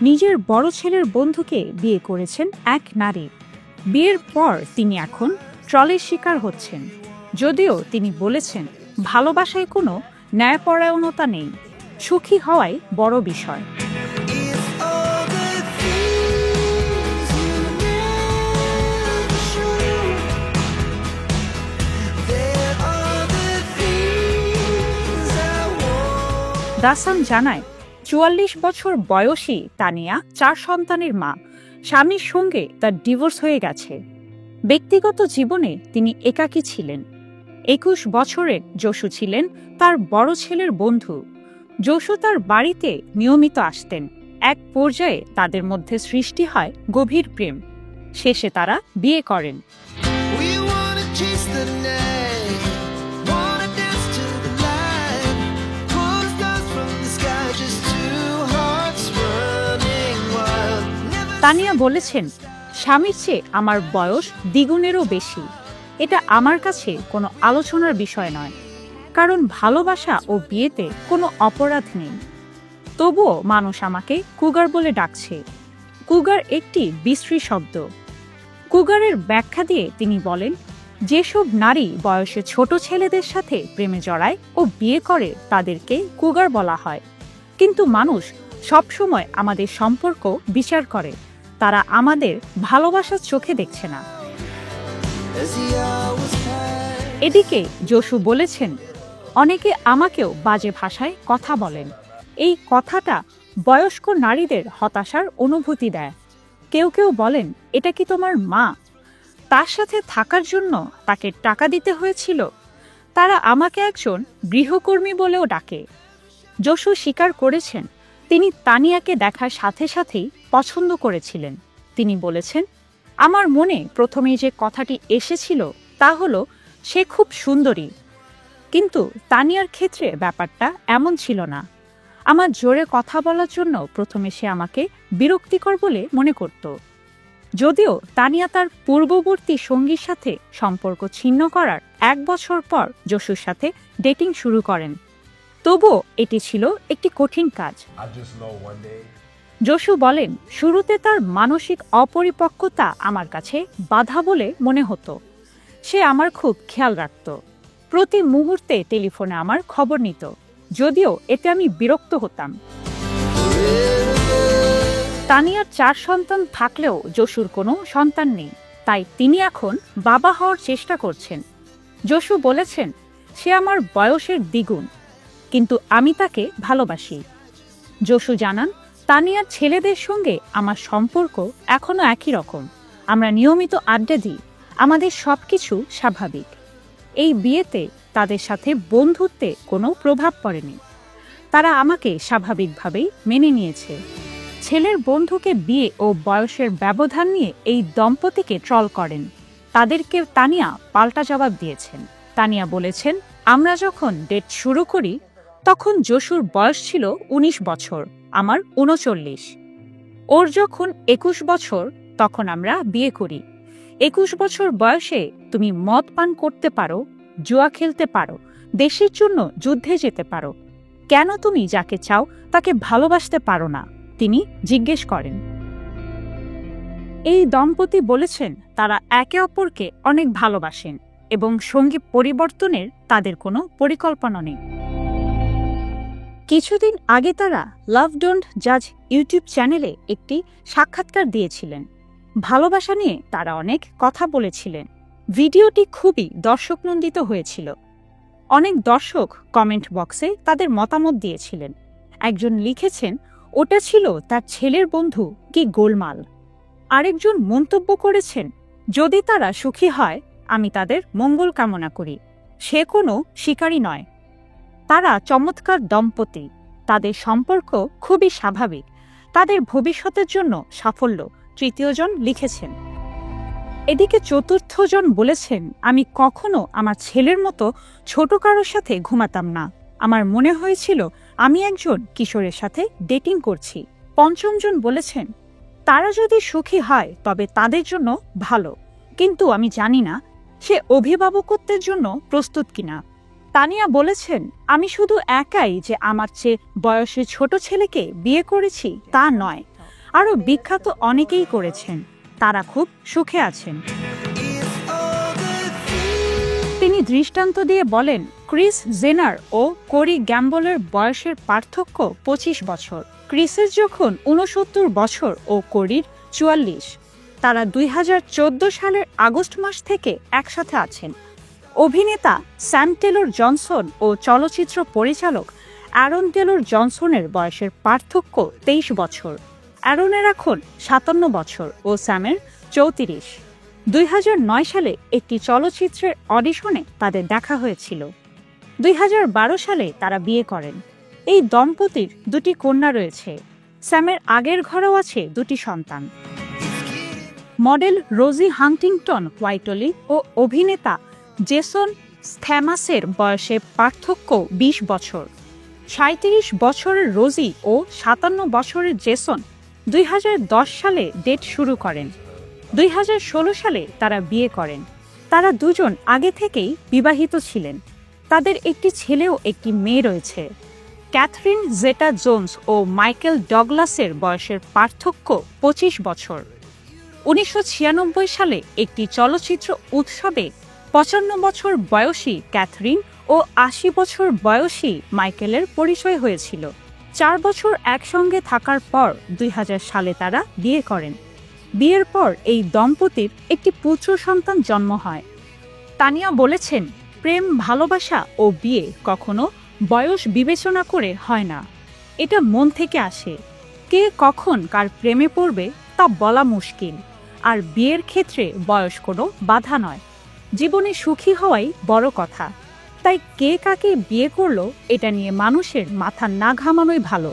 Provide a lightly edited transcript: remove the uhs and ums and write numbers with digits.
নিজের বড় ছেলের বন্ধুকে বিয়ে করেছেন এক নারী। বিয়ের পর তিনি এখন ট্রলের শিকার হচ্ছেন। যদিও তিনি বলেছেন ভালোবাসায় কোনো ন্যায়পরায়ণতা নেই, সুখী হওয়াই বড় বিষয়। দাসান জানায় ৪৪ বছর বয়সী তানিয়া ৪ সন্তানের মা। স্বামীর সঙ্গে তার ডিভোর্স হয়ে গেছে। ব্যক্তিগত জীবনে তিনি একাকী ছিলেন। ২১ বছরের যশু ছিলেন তার বড় ছেলের বন্ধু। যশু তার বাড়িতে নিয়মিত আসতেন। এক পর্যায়ে তাদের মধ্যে সৃষ্টি হয় গভীর প্রেম। শেষে তারা বিয়ে করেন। তানিয়া বলেছেন, স্বামীর চেয়ে আমার বয়স দ্বিগুণেরও বেশি। এটা আমার কাছে কোনো আলোচনার বিষয় নয়, কারণ ভালোবাসা ও বিয়েতে কোনো অপরাধ নেই। তবুও মানুষ আমাকে কুগার বলে ডাকছে। কুগার একটি বিশ্রী শব্দ। কুগারের ব্যাখ্যা দিয়ে তিনি বলেন, যেসব নারী বয়সে ছোট ছেলেদের সাথে প্রেমে জড়ায় ও বিয়ে করে তাদেরকে কুগার বলা হয়। কিন্তু মানুষ সবসময় আমাদের সম্পর্ক বিচার করে, তারা আমাদের ভালোবাসার চোখে দেখছে না। এদিকে যশু বলেছেন, অনেকে আমাকেও বাজে ভাষায় কথা বলেন। এই কথাটা বয়স্ক নারীদের হতাশার অনুভূতি দেয়। কেউ কেউ বলেন, এটা কি তোমার মা? তার সাথে থাকার জন্য তাকে টাকা দিতে হয়েছিল। তারা আমাকে একজন গৃহকর্মী বলেও ডাকে। যশু স্বীকার করেছেন, তিনি তানিয়াকে দেখার সাথে সাথেই পছন্দ করেছিলেন। তিনি বলেছেন, আমার মনে প্রথমে যে কথাটি এসেছিল তা হলো সে খুব সুন্দরী। কিন্তু তানিয়ার ক্ষেত্রে ব্যাপারটা এমন ছিল না। আমার জোরে কথা বলার জন্য প্রথমে সে আমাকে বিরক্তিকর বলে মনে করত। যদিও তানিয়া তার পূর্ববর্তী সঙ্গীর সাথে সম্পর্ক ছিন্ন করার ১ বছর পর যশুর সাথে ডেটিং শুরু করেন, তবুও এটি ছিল একটি কঠিন কাজ। যশু বলেন, শুরুতে তার মানসিক অপরিপক্কতা আমার কাছে বাধা বলে মনে হতো। সে আমার খুব খেয়াল রাখত, প্রতি মুহূর্তে টেলিফোনে আমার খবর নিত, যদিও এতে আমি বিরক্ত হতাম। তানিয়ার ৪ সন্তান থাকলেও যশুর কোনো সন্তান নেই, তাই তিনি এখন বাবা হওয়ার চেষ্টা করছেন। যশু বলেছেন, সে আমার বয়সের দ্বিগুণ, কিন্তু আমি তাকে ভালোবাসি। যশু জানান, তানিয়ার ছেলেদের সঙ্গে আমার সম্পর্ক এখনো একই রকম। আমরা নিয়মিত আড্ডা দিই, আমাদের সবকিছু স্বাভাবিক। এই বিয়েতে তাদের সাথে বন্ধুত্বে কোনো প্রভাব পড়েনি। তারা আমাকে স্বাভাবিকভাবেই মেনে নিয়েছে। ছেলের বন্ধুকে বিয়ে ও বয়সের ব্যবধান নিয়ে এই দম্পতিকে ট্রল করেন। তাদেরকে তানিয়া পাল্টা জবাব দিয়েছেন। তানিয়া বলেছেন, আমরা যখন ডেট শুরু করি তখন যশুর বয়স ছিল ১৯ বছর, আমার ৩৯। ওর যখন ২১ বছর তখন আমরা বিয়ে করি। ২১ বছর বয়সে তুমি মদ পান করতে পারো, জুয়া খেলতে পারো, দেশের জন্য যুদ্ধে যেতে পারো। কেন তুমি যাকে চাও তাকে ভালোবাসতে পারো না? তিনি জিজ্ঞেস করেন। এই দম্পতি বলেছেন, তারা একে অপরকে অনেক ভালোবাসেন এবং সঙ্গী পরিবর্তনের তাদের কোনো পরিকল্পনা নেই। কিছুদিন আগে তারা লাভ ডোন্ট জাজ ইউটিউব চ্যানেলে একটি সাক্ষাৎকার দিয়েছিলেন। ভালোবাসা নিয়ে তারা অনেক কথা বলেছিলেন। ভিডিওটি খুবই দর্শকনন্দিত হয়েছিল। অনেক দর্শক কমেন্ট বক্সে তাদের মতামত দিয়েছিলেন। একজন লিখেছেন, ওটা ছিল তার ছেলের বন্ধু, কি গোলমাল। আরেকজন মন্তব্য করেছেন, যদি তারা সুখী হয় আমি তাদের মঙ্গল কামনা করি। সে কোনো শিকারী নয়। তারা চমৎকার দম্পতি, তাদের সম্পর্ক খুবই স্বাভাবিক, তাদের ভবিষ্যতের জন্য সাফল্য। তৃতীয়জন লিখেছেন। এদিকে চতুর্থজন বলেছেন, আমি কখনো আমার ছেলের মতো ছোট কারোর সাথে ঘুমাতাম না। আমার মনে হয়েছিল আমি একজন কিশোরের সাথে ডেটিং করছি। পঞ্চমজন বলেছেন, তারা যদি সুখী হয় তবে তাদের জন্য ভালো, কিন্তু আমি জানি না সে অভিভাবকত্বের জন্য প্রস্তুত কিনা। তানিয়া বলেছেন, আমি শুধু একাই যে আমার চেয়ে বয়সে ছোট ছেলেকে বিয়ে করেছি তা নয়, আরও বিখ্যাত অনেকেই করেছেন। তারা খুব সুখে আছেন। তিনি দৃষ্টান্ত দিয়ে বলেন, ক্রিস জেনার ও কোরি গ্যাম্বলের বয়সের পার্থক্য 25 বছর। ক্রিসের যখন 69 বছর ও কোরির 44। তারা 2014 সালের আগস্ট মাস থেকে একসাথে আছেন। অভিনেতা স্যাম টেলর জনসন ও চলচ্চিত্র পরিচালক অ্যারন টেলর জনসনের বয়সের পার্থক্য 23 বছর। অ্যারনের এখন 57 বছর ও স্যামের 34। 2009 সালে একটি চলচ্চিত্রের অডিশনে তাদের দেখা হয়েছিল। 2012 সালে তারা বিয়ে করেন। এই দম্পতির 2টি কন্যা রয়েছে। স্যামের আগের ঘরেও আছে 2টি সন্তান। মডেল রোজি হান্টিংটন হোয়াইটলি ও অভিনেতা জেসন স্ট্যামাসের বয়সে পার্থক্য 20 বছর। 37 বছরের রোজি ও 57 বছরের জেসন 2010 সালে ডেট শুরু করেন। 2016 সালে তারা বিয়ে করেন। তারা দুজন আগে থেকেই বিবাহিত ছিলেন। তাদের একটি ছেলে ও একটি মেয়ে রয়েছে। ক্যাথরিন জেটা জোন্স ও মাইকেল ডগলাসের বয়সের পার্থক্য 25 বছর। 1996 সালে একটি চলচ্চিত্র উৎসবে 55 বছর বয়সী ক্যাথরিন ও 80 বছর বয়সী মাইকেলের পরিচয় হয়েছিল। 4 বছর একসঙ্গে থাকার পর 2000 সালে তারা বিয়ে করেন। বিয়ের পর এই দম্পতির একটি পুত্র সন্তান জন্ম হয়। তানিয়া বলেছেন, প্রেম, ভালোবাসা ও বিয়ে কখনো বয়স বিবেচনা করে হয় না। এটা মন থেকে আসে। কে কখন কার প্রেমে পড়বে তা বলা মুশকিল। আর বিয়ের ক্ষেত্রে বয়স কোনো বাধা নয়। জীবনে সুখী হওয়াই বড় কথা। তাই কে কাকে বিয়ে করলো এটা নিয়ে মানুষের মাথা না ঘামানোই ভালো।